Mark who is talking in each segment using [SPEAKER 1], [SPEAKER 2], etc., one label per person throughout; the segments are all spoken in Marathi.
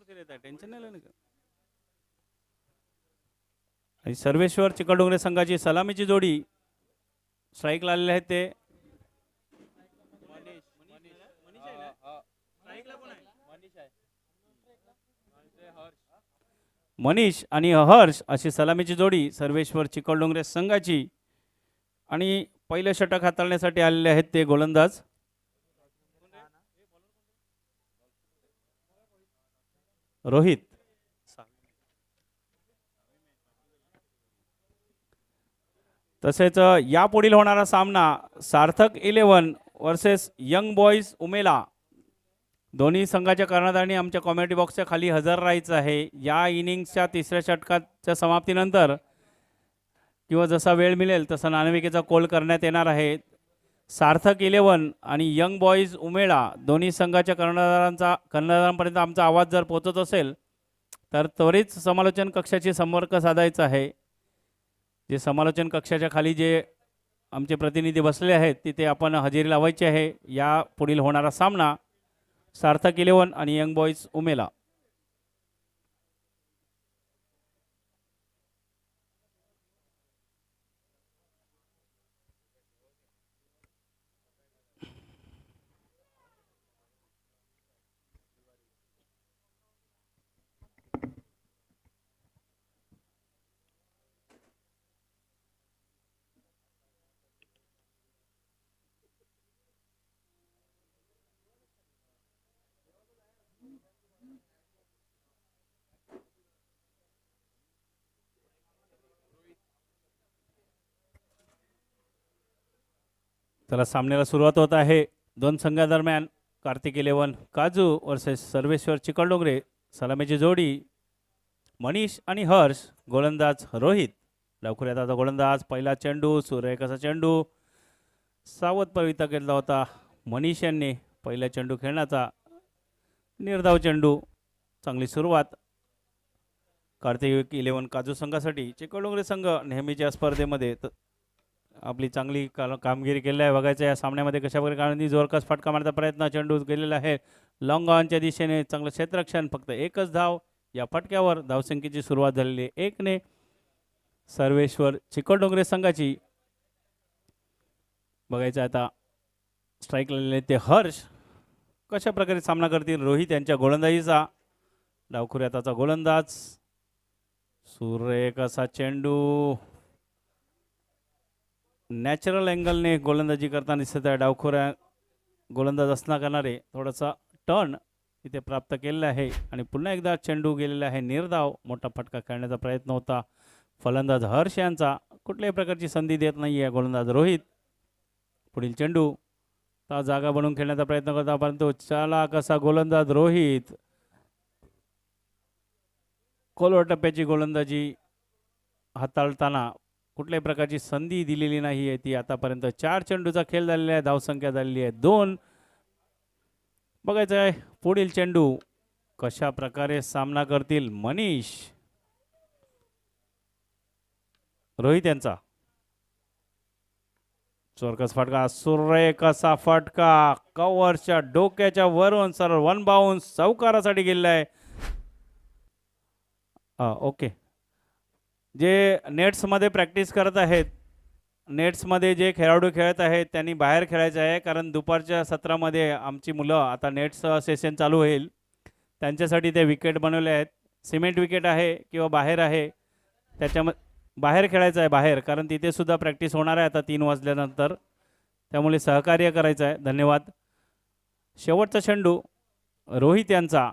[SPEAKER 1] टेन्शन नाही आणि सर्वेश्वर चिकडोंगरे संघाची सलामीची जोडी स्ट्राईकला आलेले आहेत ते मनीष आणि हर्ष अशी सलामीची जोडी सर्वेश्वर चिकडोंगरे संघाची आणि पहिलं षटक हाताळण्यासाठी आलेले आहेत ते गोलंदाज रोहित. तसेच यापुढील होणारा सामना सार्थक 11 वर्सेस यंग बॉईज उमेला. दोन्ही संघाच्या कर्णधारांनी आमच्या कॉमेंट्री बॉक्सच्या खाली हजर राहायचं आहे. या इनिंग्सच्या तिसऱ्या षटकाच्या समाप्तीनंतर किंवा जसा वेळ मिळेल तसा नाणेफेकीचा कॉल करण्यात येणार आहे. सार्थक 11 आणि यंग बॉईज उमेळा दोन्ही संघाच्या कर्णधारांपर्यंत आमचा आवाज जर पोहोचत असेल तर त्वरित समालोचन कक्षाशी संपर्क साधायचा आहे. जे समालोचन कक्षाच्या खाली जे आमचे प्रतिनिधी बसले आहेत तिथे आपण हजेरी लावायची आहे. या पुढील होणारा सामना सार्थक 11 आणि यंग बॉईज उमेला. त्याला सामन्याला सुरुवात होत आहे. दोन संघादरम्यान कार्तिक 11 काजू वर्सेस सर्वेश्वर चिकडोंगरे. सलामीची जोडी मनीष आणि हर्ष. गोलंदाज रोहित. लवकर आता गोलंदाज. पहिला चेंडू सूर्यकाचा चेंडू सावध पवित्रा केला होता मनीष यांनी. पहिला चेंडू खेळण्याचा निर्धाव चेंडू. चांगली सुरुवात कार्तिक 11 काजू संघासाठी. चिकडोंगरे संघ नेहमीच्या स्पर्धेमध्ये आपली चांगली कामगिरी केली आहे. बघायचं या सामन्यामध्ये कशा प्रकारे जोरकस फटका मारण्याचा प्रयत्न. चेंडू गेलेला आहे लॉंग ऑनच्या दिशेने. चांगलं क्षेत्ररक्षण. फक्त एकच धाव या फटक्यावर. धावसंख्येची सुरुवात झालेली आहे 1 ने सर्वेश्वर चिकडोंगरे संघाची. बघायचं आता स्ट्राईक लागलेले ते हर्ष कशा प्रकारे सामना करतील रोहित यांच्या गोलंदाजीचा. डावखुऱ्याचा गोलंदाज. सूर्यकाचा चेंडू नॅचरल अँगलने गोलंदाजी करताना दिसत आहे. डावखोऱ्या गोलंदाज असणार करणारे थोडासा टर्न इथे प्राप्त केलेला आहे आणि पुन्हा एकदा चेंडू गेलेला आहे निर्धाव. मोठा फटका खेळण्याचा प्रयत्न होता फलंदाज हर्ष यांचा. कुठल्याही प्रकारची संधी देत नाही आहे गोलंदाज रोहित. पुढील चेंडू जागा बनवून खेळण्याचा प्रयत्न करता परंतु चला कसा गोलंदाज रोहित. खोलवर टप्प्याची गोलंदाजी हाताळताना कुठल्याही प्रकारची संधी दिलेली नाही आहे ती आतापर्यंत. 4 चेंडूचा खेळ झालेला आहे. धावसंख्या झालेली आहे 2. बघायचं आहे पुढील चेंडू कशा प्रकारे सामना करतील मनीष रोहित यांचा. चोरकस फटका. सूर्यकाचा फटका कव्हरच्या डोक्याच्या वरून सरळ 1 बाउन्स चौकारासाठी गेलेला आहे. ओके. जे नेट्समध्ये प्रॅक्टिस करत आहेत नेट्समध्ये जे खेळाडू खेळत आहेत त्यांनी बाहेर खेळायचं आहे. कारण दुपारच्या सत्रामध्ये आमची मुलं आता नेट्स सेशन चालू होईल त्यांच्यासाठी ते विकेट बनवले आहेत. सिमेंट विकेट आहे किंवा बाहेर आहे त्याच्यामध्ये बाहेर खेळायचं आहे बाहेर. कारण तिथे सुद्धा प्रॅक्टिस होणार आहे आता 3 वाजल्यानंतर. त्यामुळे सहकार्य करायचं आहे. धन्यवाद. शेवटचा चेंडू रोहित यांचा.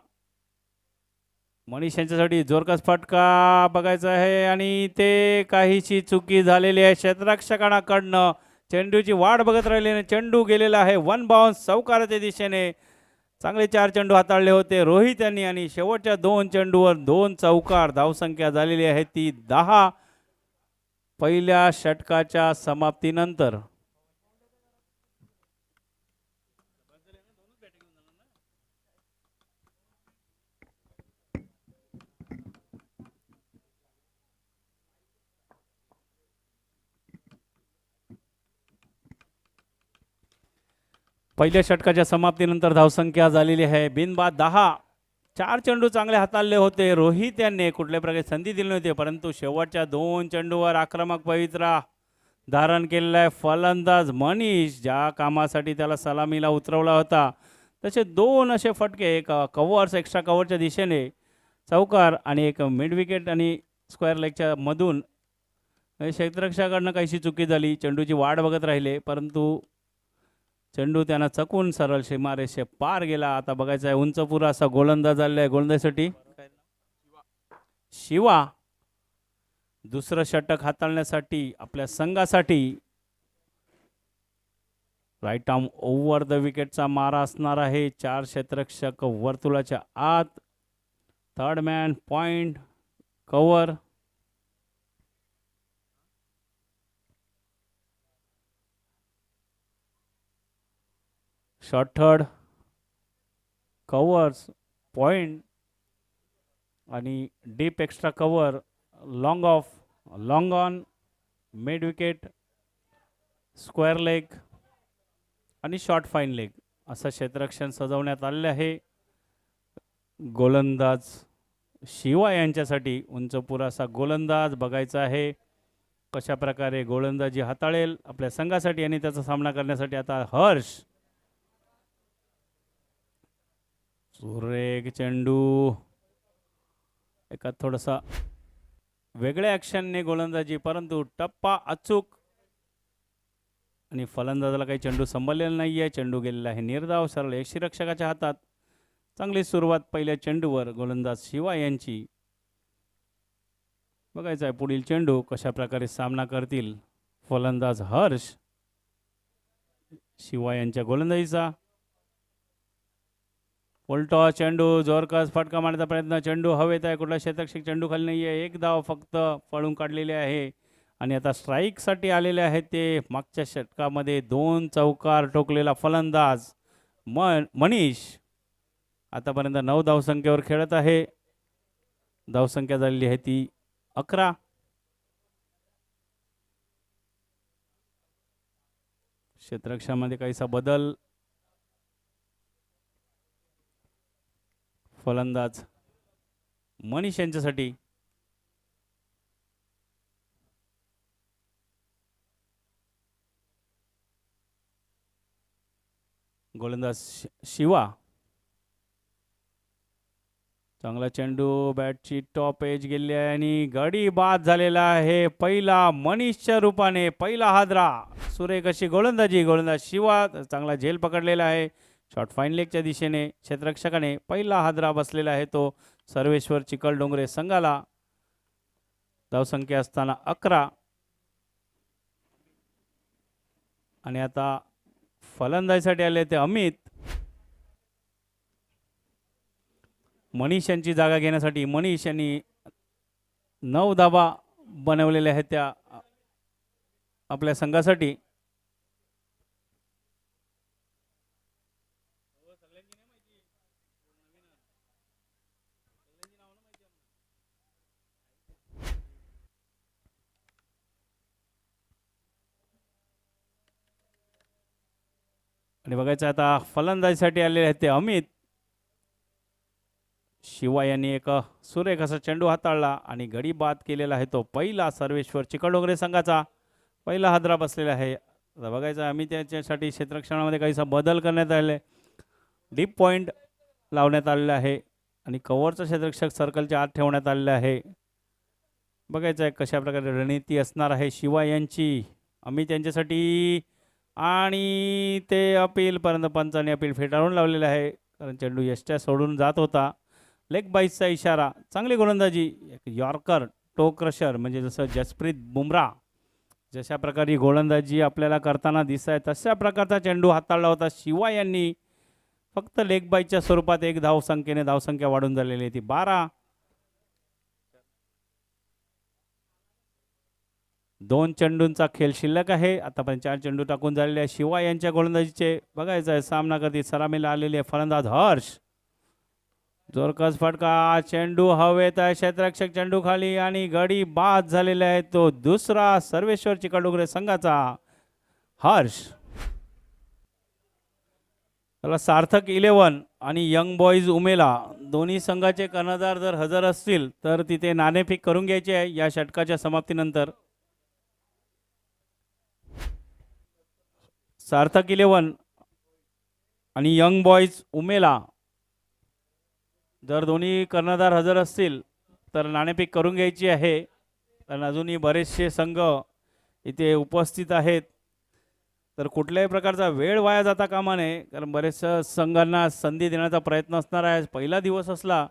[SPEAKER 1] मनीष यांच्यासाठी जोरकस फटका बघायचा आहे आणि ते काहीशी चुकी झालेली आहे क्षेत्ररक्षकांकडनं. चेंडूची वाट बघत राहिल्याने चेंडू गेलेला आहे 1 बाउन्स चौकाराच्या दिशेने. चांगले 4 चेंडू हाताळले होते रोहित यांनी आणि शेवटच्या 2 चेंडूवर 2 चौकार. धावसंख्या झालेली आहे ती 10 पहिल्या षटकाच्या समाप्तीनंतर. पहिल्या षटकाच्या समाप्तीनंतर धावसंख्या झालेली आहे बिनबाद 10. 4 चेंडू चांगले हाताळले होते. रोहित यांनी कुठल्या प्रकारे संधी दिली नव्हती, परंतु शेवटच्या 2 चेंडूवर आक्रमक पवित्रा धारण केलेला आहे फलंदाज मनीष. ज्या कामासाठी त्याला सलामीला उतरवला होता तसे 2 असे फटके, एक कव्हर्स एक्स्ट्रा कव्हरच्या दिशेने चौकार आणि एक मिड विकेट आणि स्क्वेअर लेगच्या मधून. क्षेत्ररक्षकाकडनं काहीशी चुकी झाली, चेंडूची वाट बघत राहिले, परंतु चेंडू त्यांना चकून सरळ सीमारेषे पार गेला. आता बघायचं आहे उंच पुरा असा गोलंदाज आलेला आहे. गोलंदाजीसाठी शिवा दुसरं षटक हाताळण्यासाठी आपल्या संघासाठी राईट आर्म ओव्हर द विकेटचा मारा असणार आहे. 4 क्षेत्ररक्षक वर्तुळाच्या आत. Third man point cover. Short third covers point आणि deep extra cover, long off, long on, mid wicket, square leg आणि शॉर्ट फाईन लेग असं क्षेत्ररक्षण सजवण्यात आलेले आहे. गोलंदाज शिवा यांच्यासाठी उंच पुरासा गोलंदाज बघायचा आहे कशा प्रकारे गोलंदाजी हाताळेल आपल्या संघासाठी आणि त्याचा सामना करण्यासाठी. आता हर्ष, सुरेख चेंडू, एका थोडासा वेगळ्या ॲक्शनने गोलंदाजी, परंतु टप्पा अचूक आणि फलंदाजाला काही चेंडू संभळलेला नाही आहे. चेंडू गेलेला आहे निर्धाव सरळ यष्टिरक्षकाच्या हातात. चांगली सुरुवात पहिल्या चेंडूवर गोलंदाज शिवा यांची. बघायचं आहे पुढील चेंडू कशा प्रकारे सामना करतील फलंदाज हर्ष. शिवा यांच्या गोलंदाजीचा उलटा चेंडू, जोरकस फटका मारण्याचा प्रयत्न, चेंडू हवेत आहे, कुठला क्षेत्ररक्षक चेंडू खाली नाही आहे. 1 धाव फक्त पळून काढलेले आहे आणि आता स्ट्राईकसाठी आलेले आहेत ते. मागच्या षटकामध्ये 2 चौकार ठोकलेला फलंदाज मनीष आतापर्यंत 9 धावसंख्येवर खेळत आहे. धावसंख्या झालेली आहे ती 11. क्षेत्ररक्षणामध्ये काहीसा बदल. फलंदाज मनीष यांच्यासाठी गोलंदाज शिवा. चांगला चेंडू, बॅटची टॉप एज गेली आहे आणि गडी बाद झालेला आहे. पहिला मनीषच्या रूपाने पहिला हादरा. सुरेख अशी गोलंदाजी, गोलंदाज शिवा चांगला झेल पकडलेला आहे. शॉर्ट फाईन लेगच्या दिशेने क्षेत्ररक्षकाने पहिला हादरा बसलेला आहे तो सर्वेश्वर चिखलडोंगरे संघाला. धावसंख्या असताना 11 आणि आता फलंदाजीसाठी आले ते अमित. मनीष यांची जागा घेण्यासाठी मनीष यांनी 9 धावा बनवलेल्या आहेत त्या आपल्या संघासाठी. आणि बघायचं आता फलंदाजीसाठी आलेले आहेत ते अमित. शिवा यांनी एक सुरेख असा चेंडू हाताळला आणि गडी बाद केलेला आहे तो पहिला सर्वेश्वर चिखलडोंगरे संघाचा पहिला हादरा बसलेला आहे. आता बघायचं अमित यांच्यासाठी क्षेत्ररक्षणामध्ये काहीसा बदल करण्यात आले. डीप पॉइंट लावण्यात आलेला आहे आणि कव्हरचा क्षेत्ररक्षक सर्कलच्या आत ठेवण्यात आलेला आहे. बघायचं आहे कशा प्रकारे रणनीती असणार आहे शिवा यांची. अमित यांच्यासाठी आणि ते अपील पर्यंत पंचाने अपील फेटाळून लावलेलं आहे कारण चेंडू यष्ट्या सोडून जात होता. लेग बाईसचा इशारा. चांगली गोलंदाजी, यॉर्कर, टो क्रशर म्हणजे जसं जसप्रीत बुमराह जशा प्रकारे गोलंदाजी आपल्याला करताना दिसत आहे तशा प्रकारचा चेंडू हाताळला होता शिवा यांनी. फक्त लेग बाईच्या स्वरूपात 1 धावसंख्येने धावसंख्या वाढून झालेली आहे ती 12. 2 चेंडूंचा खेळ शिल्लक आहे. आतापर्यंत 4 चेंडू टाकून झालेले आहे शिवा यांच्या गोलंदाजीचे. बघायचं आहे सामना करती सलामीला आलेली आहे फलंदाज हर्ष. जोरकस फटका, चेंडू हवेत आहे, क्षेत्ररक्षक चेंडू खाली आणि गडी बाद झालेला आहे तो दुसरा सर्वेश्वर चिखलडोंगरे संघाचा हर्ष. त्याला सार्थक 11 आणि यंग बॉईज उमेला दोन्ही संघाचे कर्णधार जर हजर असतील तर तिथे नाणेफेक करून घ्यायची आहे या षटकाच्या समाप्तीनंतर. सार्थक 11 आणि यंग बॉईज उमेला जर दोन्ही कर्णधार हजर असतील तर नाणेफेक करून घ्यायची आहे. कारण अजूनही बरेचसे संघ इथे उपस्थित आहेत, तर कुठल्याही प्रकारचा वेळ वाया जाता कामा नये. कारण बरेचशा संघांना संधी देण्याचा प्रयत्न असणार आहे. पहिला दिवस असला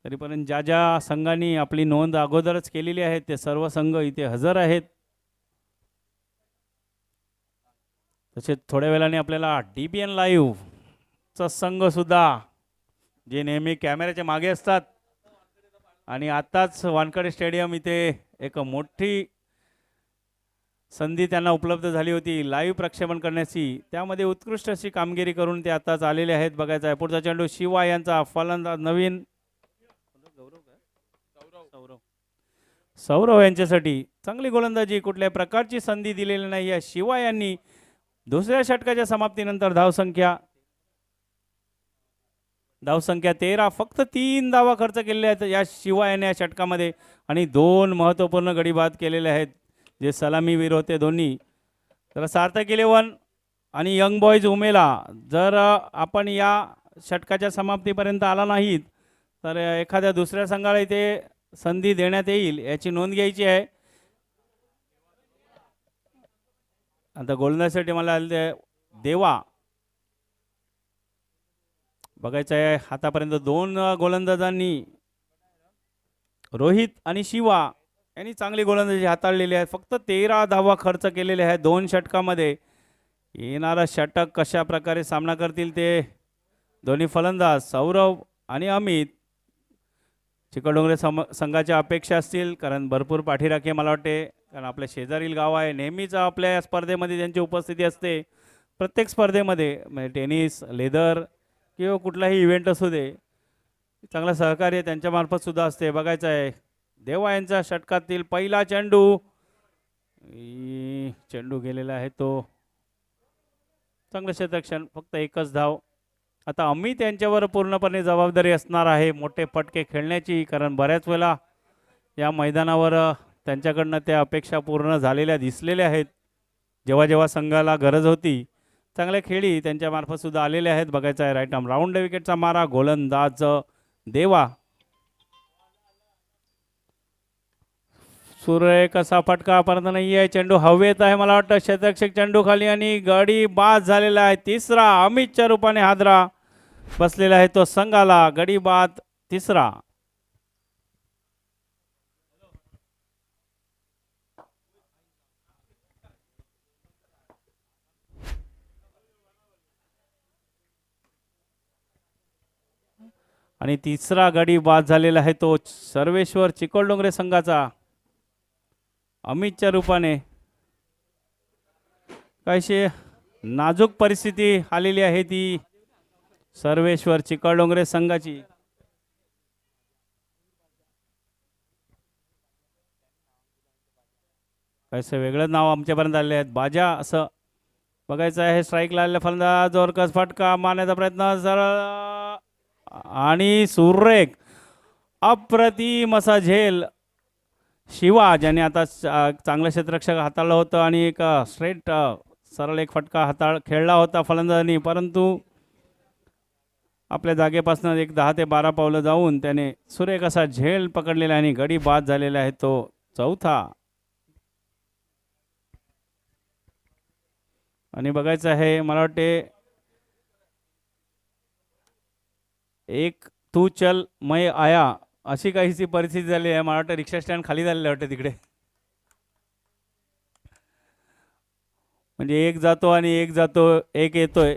[SPEAKER 1] तरीपर्यंत ज्या ज्या संघांनी आपली नोंद अगोदरच केलेली आहे ते सर्व संघ इथे हजर आहेत. तसेच थोड्या वेळाने आपल्याला DBN लाईव्हचा संघसुद्धा जे नेहमी कॅमेऱ्याच्या मागे असतात आणि आत्ताच वानखेडे स्टेडियम इथे एक मोठी संधी त्यांना उपलब्ध झाली होती लाईव्ह प्रक्षेपण करण्याची, त्यामध्ये उत्कृष्ट अशी कामगिरी करून ते आताच आलेले आहेत. बघायचं आहे पुढचा चेंडू शिवा यांचा फलंदाज नवीन सौरव यांच्यासाठी चांगली गोलंदाजी, कुठल्याही प्रकारची संधी दिलेली नाही या शिवा यांनी. दुसऱ्या षटकाच्या समाप्तीनंतर धावसंख्या 13, फक्त 3 धावा खर्च केलेल्या आहेत या शिवा याने या षटकामध्ये आणि 2 महत्त्वपूर्ण गडी बाद केलेले आहेत जे सलामीवीर होते दोन्ही. तर सार्थक 11 आणि यंग बॉईज उमेला जर आपण या षटकाच्या समाप्तीपर्यंत आला नाहीत तर एखाद्या दुसऱ्या संघाला इथे संधी देण्यात येईल याची नोंद घ्यायची आहे. आता गोलंदाजीसाठी मला देवा बघायचं आहे. आतापर्यंत 2 गोलंदाजांनी रोहित आणि शिवा यांनी चांगली गोलंदाजी हाताळलेली आहे. फक्त 13 धावा खर्च केलेले आहेत 2 षटकामध्ये. येणारा षटक कशा प्रकारे सामना करतील ते दोन्ही फलंदाज सौरव आणि अमित. चिखलडोंगरे संघाच्या अपेक्षा असतील कारण भरपूर पाठीराखे मला वाटते, कारण आपल्या शेजारील गाव आहे. नेहमीच आपल्या स्पर्धेमध्ये त्यांची उपस्थिती असते प्रत्येक स्पर्धेमध्ये, म्हणजे टेनिस, लेदर किंवा कुठलाही इव्हेंट असू दे. चांगलं सहकार्य त्यांच्यामार्फत सुद्धा असते. बघायचं आहे देवा यांचा षटकातील पहिला चेंडू गेलेला आहे तो. चांगलं क्षेत्ररक्षण, फक्त एकच धाव. आता अमित यांच्यावर पूर्णपणे जबाबदारी असणार आहे मोठे फटके खेळण्याची, कारण बऱ्याच वेळा या मैदानावर त्यांच्याकडनं त्या अपेक्षा पूर्ण झालेल्या दिसलेल्या आहेत. जेव्हा जेव्हा संघाला गरज होती चांगल्या खेळी त्यांच्यामार्फत सुद्धा आलेल्या आहेत. बघायचं आहे राईट आर्म राऊंड विकेटचा मारा, गोलंदाज देवा. सुरेख असा फटका परंतु नाही आहे. चेंडू हवेत आहे, मला वाटतं क्षेत्ररक्षक चेंडू खाली आणि गडी बाद झालेला आहे. तिसरा अमितच्या रूपाने हादरा बसलेला आहे तो संघाला. गडी बाद तिसरा. आणि तिसरा गडी बाद झालेला आहे तो सर्वेश्वर चिखलडोंगरे संघाचा अमितच्या रूपाने. काहीशी नाजूक परिस्थिती आलेली आहे ती सर्वेश्वर चिखलडोंगरे संघाची. काहीसे वेगळं नाव आमच्यापर्यंत आले आहेत, बाजा असं. बघायचं आहे स्ट्राईकला आलेला फलंदाज जोरकस फटका मारण्याचा प्रयत्न सरळ आणि सुरेख अप्रतिम असा झेल शिवा ज्याने आता चांगलं क्षेत्ररक्षक हाताळलं होतं आणि एक स्ट्रेट सरळ एक फटका खेळला होता फलंदाजांनी, परंतु आपल्या जागेपासून एक 10 ते 12 पावलं जाऊन त्याने सुरेख असा झेल पकडलेला आणि गडी बाद झालेला आहे तो चौथा. आणि बघायचं आहे मला वाटते एक तू चल मैं आया अशी काहीशी परिस्थिती झाली आहे. मला वाटतं रिक्षा स्टँड खाली झालेलं वाटतं तिकडे, म्हणजे एक जातो आणि एक येतोय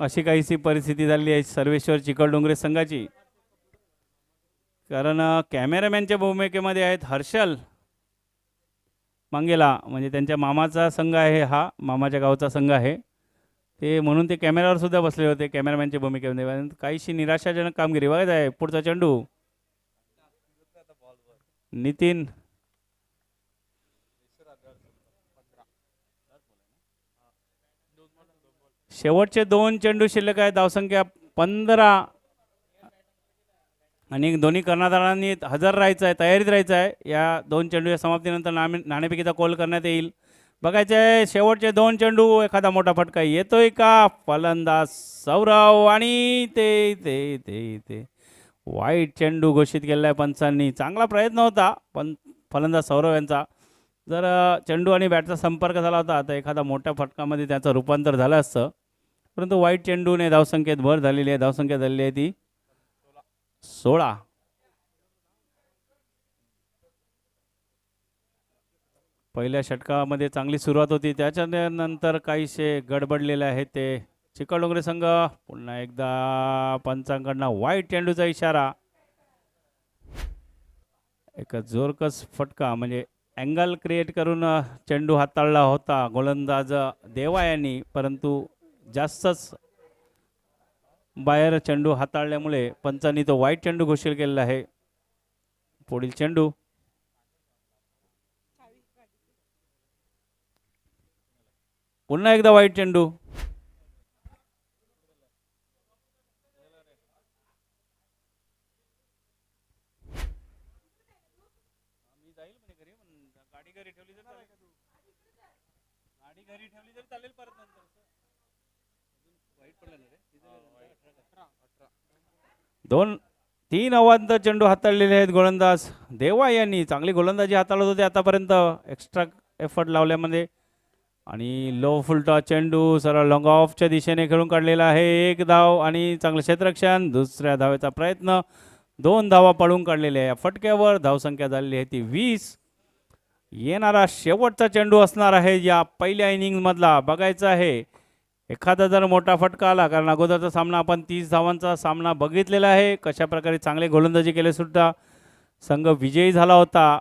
[SPEAKER 1] अशी काहीशी परिस्थिती झाली आहे सर्वेश्वर चिखलडोंगरे संघाची. कारण कॅमेरामॅनच्या भूमिकेमध्ये आहेत हर्षल मांगेला, म्हणजे त्यांच्या मामाचा संघ आहे हा, मामाच्या गावचा संघ आहे ते, म्हणून ते कॅमेऱ्यावर सुद्धा बसले होते कॅमेरामॅनच्या भूमिकेमध्ये. काहीशी निराशाजनक कामगिरी. बघायचं आहे पुढचा चेंडू नितीन शेवटचे 2 चेंडू शिल्लक आहे. धावसंख्या 15 आणि दोन्ही कर्णधारांनी हजर राहायचं आहे, तयारीत राहायचं आहे. या 2 चेंडूच्या समाप्तीनंतर नाणेफेकीचा कॉल करण्यात येईल. बघायचे आहे शेवटचे 2 चेंडू, एखादा मोठा फटका येतोय का. फलंदाज सौरव आणि ते ते ते ते वाईट चेंडू घोषित केलेला आहे पंचांनी. चांगला प्रयत्न होता पण फलंदाज सौरव यांचा. जर चेंडू आणि बॅटचा संपर्क झाला होता तर एखादा मोठ्या फटकामध्ये त्याचं रूपांतर झालं असतं, परंतु वाईट चेंडूने धावसंख्येत भर झालेली आहे. धावसंख्या झालेली आहे ती 16. पहिल्या षटकामध्ये चांगली सुरुवात होती, त्याच्यानंतर काहीसे गडबडलेले आहे ते चिखलडोंगरे संघ. पुन्हा एकदा पंचांकडनं वाईट चेंडूचा इशारा. एक जोरकस फटका म्हणजे अँगल क्रिएट करून चेंडू हाताळला होता गोलंदाज देवा यांनी, परंतु जास्तच बाहेर चेंडू हाताळल्यामुळे पंचांनी तो वाईट चेंडू घोषित केलेला आहे. पुढील चेंडू पुन्हा एकदा वाईट चेंडू. दोन 3 अवांतर चेंडू हाताळलेले आहेत गोलंदाज देवा यांनी. चांगली गोलंदाजी हाताळत होते आतापर्यंत एक्स्ट्रा एफर्ट लावल्यामध्ये. आणि लो फुलटा चेंडू सरळ लॉंग ऑफच्या दिशेने खेळून काढलेला आहे. 1 धाव आणि चांगलं क्षेत्ररक्षण. दुसऱ्या धावेचा प्रयत्न, 2 धावा पडून काढलेल्या आहे. फटक्यावर धावसंख्या झालेली आहे ती 20. येणारा शेवटचा चेंडू असणार आहे या पहिल्या इनिंगमधला. बघायचं आहे एखादा जर मोठा फटका आला, कारण अगोदरचा सामना आपण 30 धावांचा सामना बघितलेला आहे. कशा प्रकारे चांगले गोलंदाजी केले सुद्धा संघ विजयी झाला होता.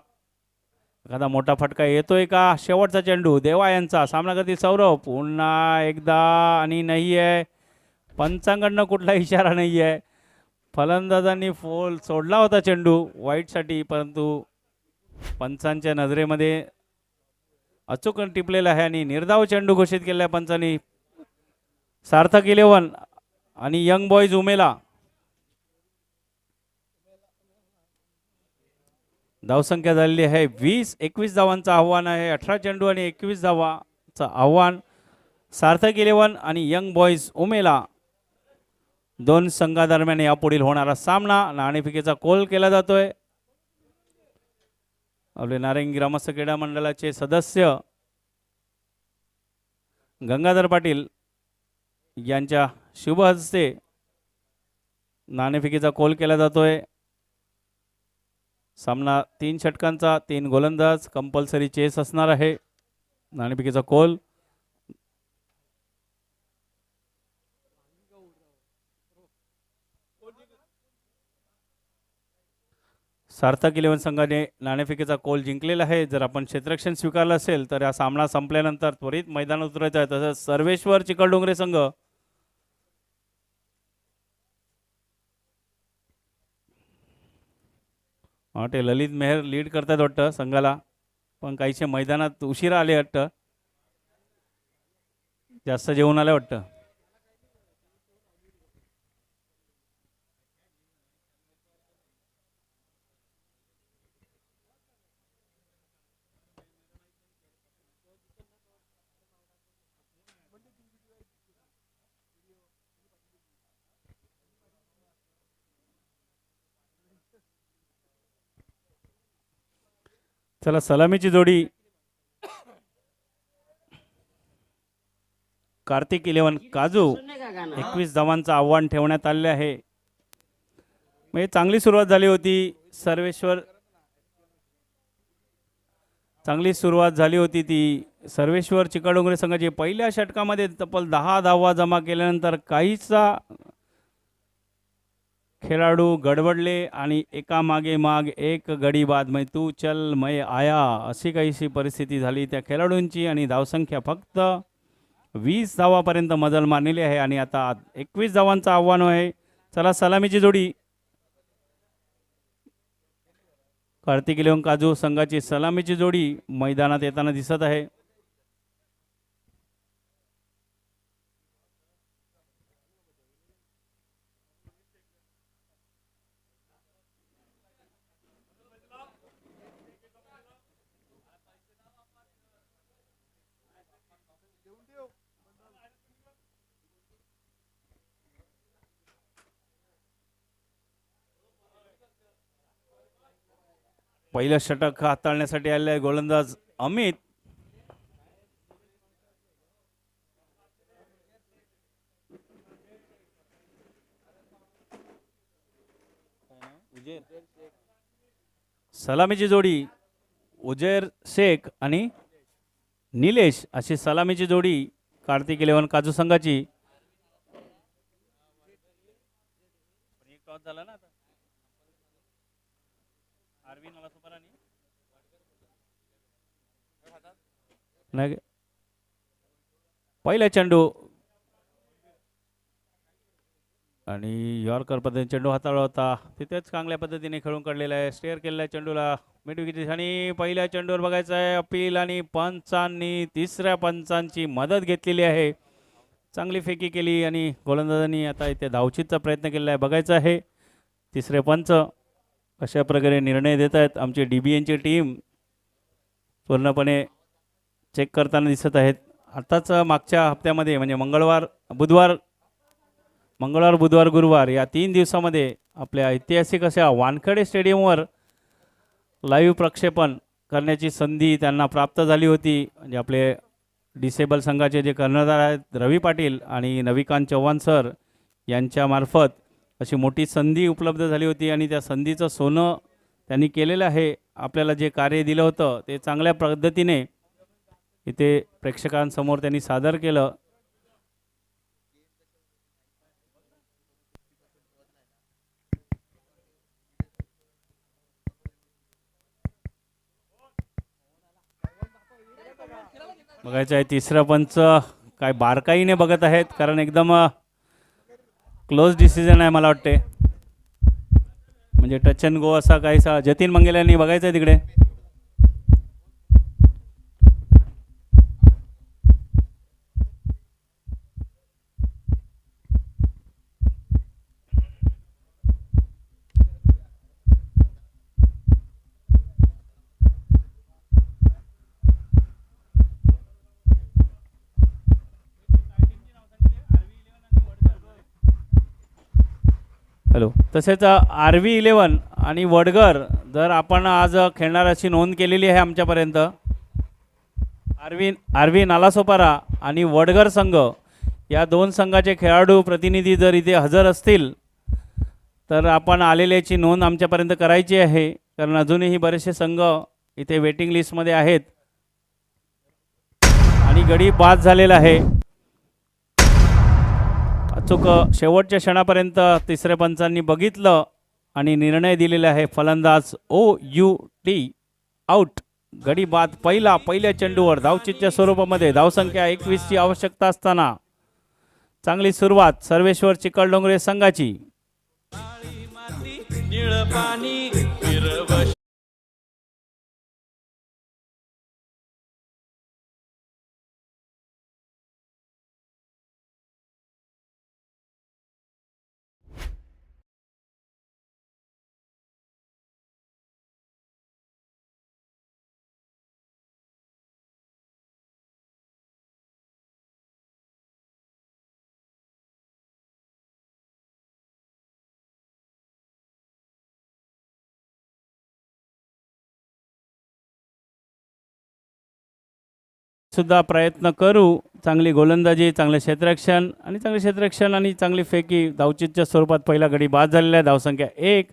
[SPEAKER 1] एखादा मोठा फटका येतोय का. शेवटचा चेंडू देवा यांचा, सामना करतील सौरव. पुन्हा एकदा आणि नाही आहे. पंचांकडनं कुठला इशारा नाही आहे. फलंदाजांनी फोल सोडला होता चेंडू वाईटसाठी, परंतु पंचांच्या नजरेमध्ये अचूक टिपलेला आहे आणि निर्धाव चेंडू घोषित केला आहे पंचांनी. सार्थक 11 आणि यंग बॉईज उमेला. धावसंख्या झालेली आहे 20. 21 धावांचं आव्हान आहे. 18 चेंडू आणि 21 धावांचं आव्हान. सार्थक 11 आणि यंग बॉईज उमेला 2 संघादरम्यान यापुढील होणारा सामना. नाणेफेकीचा कॉल केला जातोय. आपले नारंगी ग्रामस्थ क्रीडा मंडळाचे सदस्य गंगाधर पाटील यांच्या शुभ हस्ते नाणेफेकीचा कॉल केला जातोय. सामना 3 षटकांचा, 3 गोलंदाज, कंपल्सरी चेस असणार आहे. नाणेफेकीचा कॉल. सार्थक 11 संघाने नाणेफेकीचा कॉल जिंकलेला आहे. जर आपण क्षेत्ररक्षण स्वीकारलं असेल तर हा सामना संपल्यानंतर त्वरित मैदानात उतरायचं आहे. तसंच सर्वेश्वर चिखलडोंगरे संघ ते ललित मेहर लीड करतात वाटतं संघाला, पण काहीशे मैदानात उशिरा आले वाटतं, जास्त जेवून आले वाटतं. चला सलामीची जोडी कार्तिक 11 काजू. 21 धावांचं आव्हान ठेवण्यात आले आहे. म्हणजे चांगली सुरुवात झाली होती. चांगली सुरुवात झाली होती ती सर्वेश्वर चिखलडोंगरे संघाची. पहिल्या षटकामध्ये तब्बल 10 धावा जमा केल्यानंतर काहीसा खेळाडू गडबडले आणि एकामागे माग एक गडी बाद, मै तू चल मै आया, अशी काहीशी परिस्थिती झाली त्या खेळाडूंची. आणि धावसंख्या फक्त 20 धावापर्यंत मजल मारलेली आहे आणि आता 21 धावांचं आव्हान आहे. चला सलामीची जोडी कार्तिक 11 काजू संघाची सलामीची जोडी मैदानात येताना दिसत आहे. पहिलं षटक हाताळण्यासाठी आलेला आहे गोलंदाज अमित. सलामीची जोडी उजेर शेख आणि निलेश अशी सलामीची जोडी कार्तिक 11 काजू संघाची. झाला ना नाही पहिला चेंडू आणि यॉर्कर पद्धतीने चेंडू हाताळला होता. तिथेच चांगल्या पद्धतीने खेळून काढलेला आहे. स्टेअर केलेला आहे चेंडूला मिड विकेट आणि पहिल्या चेंडूवर बघायचं आहे अपील आणि पंचांनी तिसऱ्या पंचांची मदत घेतलेली आहे. चांगली फेकी केली आणि गोलंदाजांनी आता इथे धावचीचा प्रयत्न केलेला आहे. बघायचं आहे तिसरे पंच अशा प्रकारे निर्णय देत आहेत. आमची DBNची टीम पूर्णपणे चेक करताना दिसत आहेत. आताच मागच्या हप्त्यामध्ये म्हणजे मंगळवार बुधवार गुरुवार या 3 दिवसामध्ये आपल्या ऐतिहासिक अशा वानखेडे स्टेडियमवर लाईव्ह प्रक्षेपण करण्याची संधी त्यांना प्राप्त झाली होती. म्हणजे आपले डिसेबल संघाचे जे कर्णधार आहेत रवी पाटील आणि नविकांत चव्हाण सर यांच्यामार्फत अशी मोठी संधी उपलब्ध झाली होती आणि त्या संधीचं सोनं त्यांनी केलेलं आहे. आपल्याला जे कार्य दिलं होतं ते चांगल्या पद्धतीने इथे प्रेक्षकांसमोर त्यांनी सादर केलं. बघायचं आहे तिसरा पंच काय बारकाईने बघत आहेत कारण एकदम क्लोज डिसिजन आहे मला वाटते. म्हणजे टच अँड गो असा काहीसा जतीन मंगेल यांनी बघायचं आहे तिकडे. हॅलो तसेच RV11 आणि वडगर जर आपण आज खेळणार अशी नोंद केलेली आहे आमच्यापर्यंत. RV नालासोपारा आणि वडगर संघ या 2 संघाचे खेळाडू प्रतिनिधी जर इथे हजर असतील तर आपण आलेल्याची नोंद आमच्यापर्यंत करायची आहे कारण अजूनही बरेचसे संघ इथे वेटिंग लिस्टमध्ये आहेत आणि गडी बाद झालेला आहे. अचूक शेवटच्या क्षणापर्यंत तिसऱ्या पंचांनी बघितलं आणि निर्णय दिलेला आहे. फलंदाज OUT आउट. गडी बाद पहिल्या चेंडूवर धावचीच्या स्वरूपामध्ये धावसंख्या 21 ची आवश्यकता असताना चांगली सुरुवात सर्वेश्वर चिखलडोंगरे संघाची. सुद्धा प्रयत्न करू. चांगली गोलंदाजी चांगले क्षेत्ररक्षण आणि चांगली फेकी धावचीच्या स्वरूपात पहिला गडी बाद झालेला आहे. धावसंख्या 1.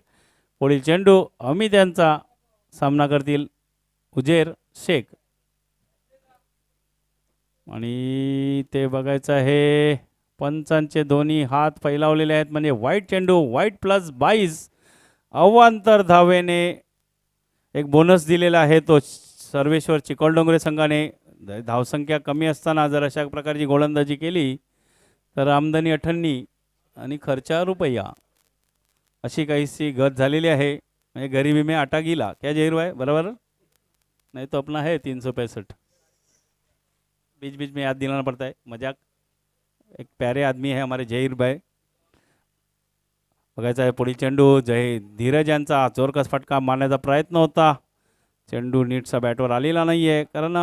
[SPEAKER 1] पुढील चेंडू अमित यांचा सामना करतील उजेर शेख आणि ते बघायचं आहे पंचांचे दोन्ही हात फैलावलेले आहेत म्हणजे वाईट चेंडू वाईट प्लस 22 अवांतर धावेने एक बोनस दिलेला आहे तो सर्वेश्वर चिखलडोंगरे संघाने. धावसंख्या कमी असताना जर अशा प्रकारची गोलंदाजी केली तर आमदनी 98 आणि खर्चा रुपया अशी काहीशी गत झालेली आहे. म्हणजे गरीबी में आटा गीला क्या जहीर है बराबर नहीं तो अपना है 365. बीच बीच में याद दिलाना पड़ता है मजाक. एक प्यारे आदमी है हमारे जहीर भाई. बघायचा आहे पुढील चेंडू धीरज यांचा जोरकस फटका मारण्याचा प्रयत्न होता. चेंडू नीटचा बॅटवर आलेला नाही आहे कारण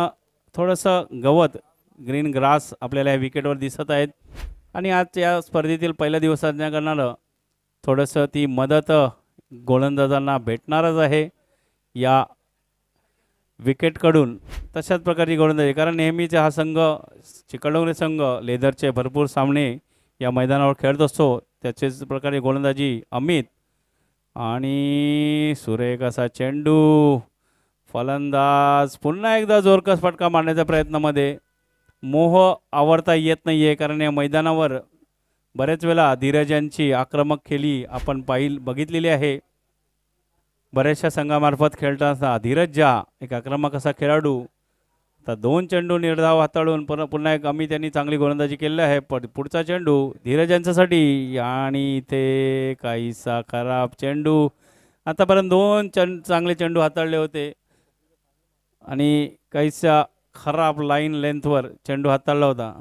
[SPEAKER 1] थोडंसं गवत ग्रीन ग्रास आपल्याला या विकेटवर दिसत आहेत आणि आज या स्पर्धेतील पहिल्या दिवसांना करणारं थोडंसं ती मदत गोलंदाजांना भेटणारच आहे. या विकेटकडून तशाच प्रकारची गोलंदाजी, कारण नेहमीचा हा संघ चिखलडोंगरे संघ लेदरचे भरपूर सामने या मैदानावर खेळत असतो. त्याचेच प्रकारे गोलंदाजी अमित आणि सुरेख असा चेंडू. फलंदाज पुन्हा एकदा जोरकस फटका मारण्याच्या प्रयत्नामध्ये. मोह आवरता येत नाही आहे, कारण या मैदानावर बरेच वेळा धीरज यांची आक्रमक खेळी आपण बघितलेली आहे. बऱ्याचशा संघामार्फत खेळताना धीरज ज्या एक आक्रमक असा खेळाडू. तर 2 चेंडू निर्धाव हाताळून पुन्हा एक अमित यांनी चांगली गोलंदाजी केलेली आहे. पुढचा चेंडू धीरज यांच्यासाठी आणि ते काहीसा खराब चेंडू. आतापर्यंत 2 चांगले चेंडू हाताळले होते आणि काहीसा खराब लाईन लेंथवर चेंडू हाताळला होता.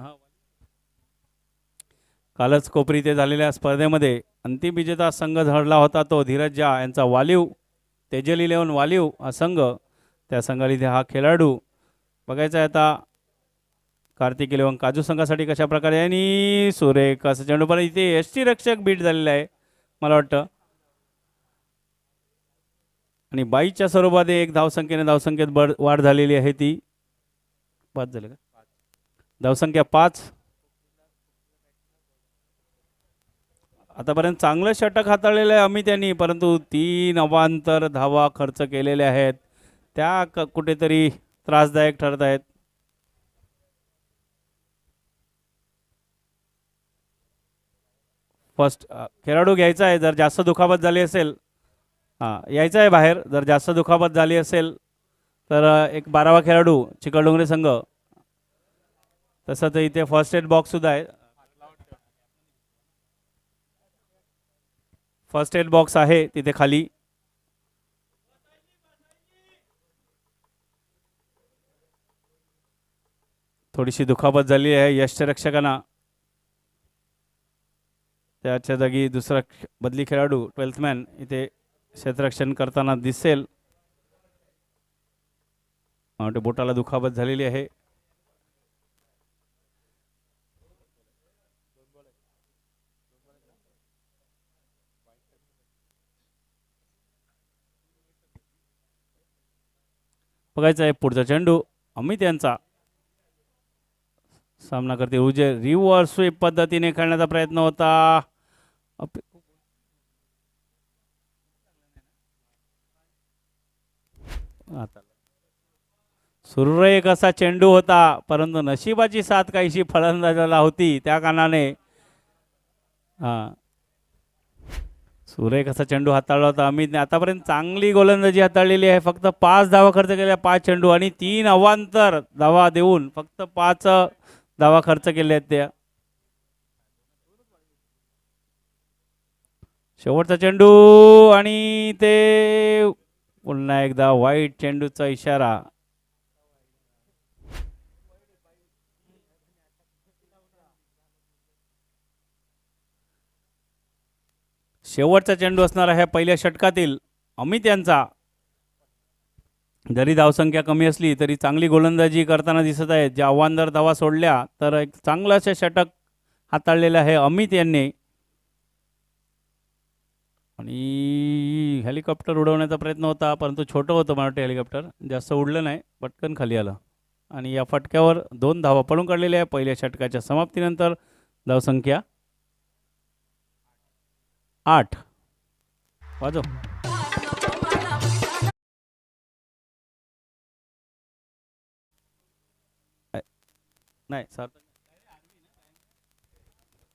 [SPEAKER 1] कालच कोपरी ते झालेल्या स्पर्धेमध्ये अंतिम विजेता संघ ठरला होता तो धीरज झा यांचा वालीव, तेजल 11 वालीव हा संघ. त्या संघाला इथे हा खेळाडू बघायचा आहे आता. कार्तिक 11 काजू संघासाठी कशा प्रकारे आणि सुरेख असं चेंडू, पण इथे यष्टीरक्षक बीट झालेला आहे मला वाटतं. आणि 22च्या स्वरूपात एक धावसंख्येत वाढ झालेली आहे. ती 5 झाले का, धावसंख्या 5. आतापर्यंत चांगलं षटक हाताळलेलं आहे अमित यांनी, परंतु 3 अवांतर धावा खर्च केलेले आहेत. त्या कुठेतरी त्रासदायक ठरत आहेत. फर्स्ट खेळाडू घ्यायचा आहे. जर जास्त दुखापत झाली असेल यायचं आहे बाहेर. जर जास्त दुखापत झाली असेल तर एक 12वा खेळाडू चिखलडोंगरे संघ. तसं तर इथे फर्स्ट एड बॉक्स सुद्धा आहे. फर्स्ट एड बॉक्स आहे तिथे खाली. थोडीशी दुखापत झाली आहे यष्टीरक्षकांना. त्याच्या जागी दुसरा बदली खेळाडू 12th मॅन इथे क्षेत्ररक्षण करताना दिसेल. बोटाला दुखापत झालेली आहे. बघायचा आहे पुढचा चेंडू अमित यांचा. सामना करते रिव्हर्स स्वीप पद्धतीने खेळण्याचा प्रयत्न होता. सुरेख असा चेंडू होता, परंतु नशिबाची साथ काहीशी फलंदाजाला होती. त्या कारणाने सुरेख असा चेंडू हाताळला होता अमितने. आतापर्यंत चांगली गोलंदाजी हाताळलेली आहे. फक्त 5 धावा खर्च केल्या, 5 चेंडू आणि 3 अवांतर धावा देऊन फक्त 5 धावा खर्च केले आहेत त्या. शेवटचा चेंडू आणि ते पुन्हा एकदा वाईट चेंडूचा इशारा. शेवटचा चेंडू असणार आहे पहिल्या षटकातील अमित यांचा. जरी धावसंख्या कमी असली तरी चांगली गोलंदाजी करताना दिसत आहे. ज्या अवांतर धावा सोडल्या तर एक चांगलं असे षटक हाताळलेलं आहे अमित यांनी. आणि हेलिकॉप्टर उडवण्याचा प्रयत्न होता, परंतु छोटं होतं मला वाटतं हेलिकॉप्टर, जास्त उडलं नाही, पटकन खाली आलं. आणि या फटक्यावर 2 धावा पळून काढलेल्या आहे पहिल्या षटकाच्या समाप्तीनंतर. धावसंख्या 8. वाजव. नाही सर,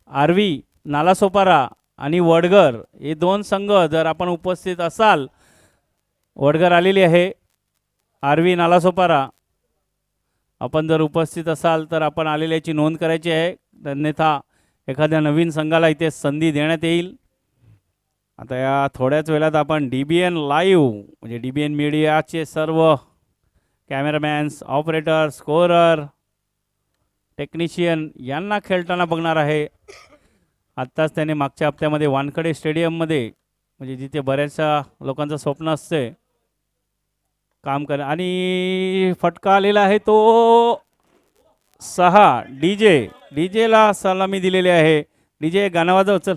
[SPEAKER 1] आरवी नालासोपारा आणि वडगर हे 2 संघ जर आपण उपस्थित असाल, वडगर आलेली आहे, आरवी नालासोपारा आपण जर उपस्थित असाल तर आपण आलेल्याची नोंद करायची आहे. अन्यथा एखाद्या नवीन संघाला इथे संधी देण्यात येईल. आता या थोड्याच वेळात आपण DBN लाईव्ह म्हणजे DBN मीडियाचे सर्व कॅमेरामॅन्स, ऑपरेटर, स्कोरर, टेक्निशियन यांना खेळताना बघणार आहे. आत्ताच त्याने मागच्या हप्त्यामध्ये वानखडे स्टेडियममध्ये, म्हणजे जिथे बऱ्याचशा लोकांचं स्वप्न असते काम कर, आणि फटका आलेला आहे तो 6. डीजेला सलामी दिलेली आहे. डीजे गाणं वाजव चल.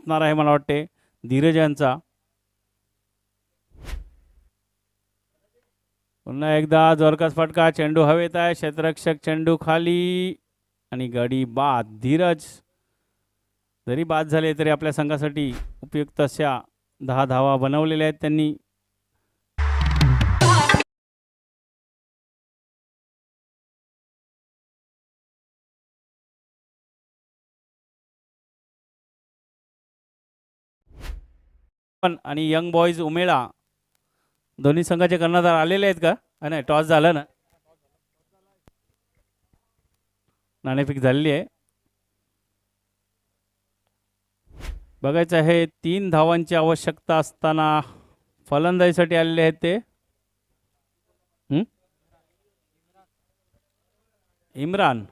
[SPEAKER 1] असणार आहे मला वाटते धीरज यांचा. पुन्हा एकदा जोरकस फटका, चेंडू हवेत आहे, क्षेत्ररक्षक चेंडू खाली आणि गडी बाद. धीरज जरी बाद झाले तरी आपल्या संघासाठी उपयुक्त अशा 10 धावा बनवलेल्या आहेत त्यांनी. आणि यंग बॉईज उमेळा दोन्ही संघाचे कर्णधार आलेले आहेत का? नाही, टॉस झालं ना, नाणेफेक झालेली आहे. बघायचं आहे 3 धावांची आवश्यकता असताना फलंदाजीसाठी आलेले आहेत ते इम्रान.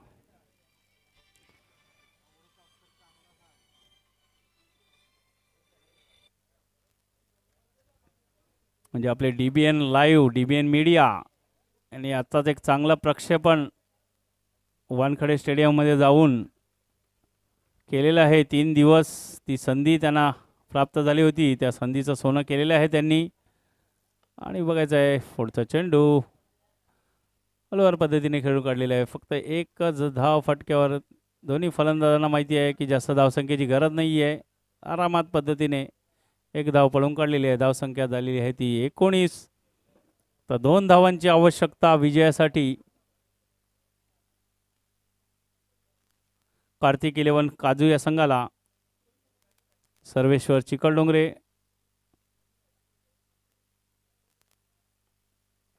[SPEAKER 1] म्हणजे आपले DBN लाईव्ह, DBN मीडिया आणि आत्ताच एक चांगलं प्रक्षेपण वानखडे स्टेडियममध्ये जाऊन केलेलं आहे. 3 दिवस ती संधी त्यांना प्राप्त झाली होती, त्या संधीचं सोनं केलेलं आहे त्यांनी. आणि बघायचं आहे पुढचा चेंडू हलवार पद्धतीने खेळून काढलेला आहे. फक्त एकच धाव फटक्यावर दोन्ही फलंदाजांना माहिती आहे की जास्त धावसंख्येची गरज नाही आहे. आरामात पद्धतीने एक धाव पळून काढलेली आहे. धावसंख्या झालेली आहे ती 19. तर 2 धावांची आवश्यकता विजयासाठी. कार्तिक 11 काजू या संघाला. सर्वेश्वर चिखलडोंगरे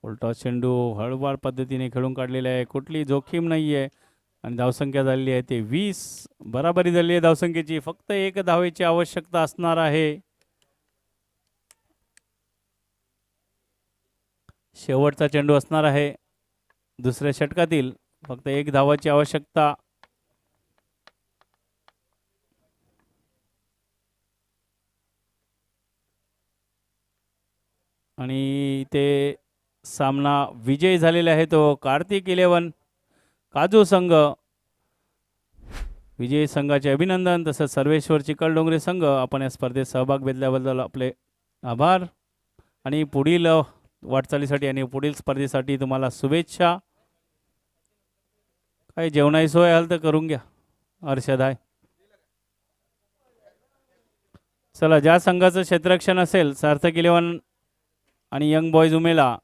[SPEAKER 1] उलटा चेंडू हळूवार पद्धतीने खेळून काढलेला आहे, कुठली जोखीम नाही आहे आणि धावसंख्या झालेली आहे ते 20. बराबरी झाली आहे धावसंख्येची. फक्त 1 धावेची आवश्यकता असणार आहे. शेवटचा चेंडू असणार आहे दुसऱ्या षटकातील. फक्त 1 धावाची आवश्यकता. आणि ते सामना विजयी झालेला आहे तो कार्तिक 11 काजू संघ. विजयी संघाचे अभिनंदन. तसंच सर्वेश्वर चिखलडोंगरे संघ आपण या स्पर्धेत सहभाग घेतल्याबद्दल आपले आभार आणि पुढील वाटचालीसाठी आणि पुढील स्पर्धेसाठी तुम्हाला शुभेच्छा. काही जेवणाची सोय आली तर करून घ्या. हर्षद आहे. चला, ज्या संघाचं क्षेत्ररक्षण असेल सार्थक 11 आणि यंग बॉईज उमेला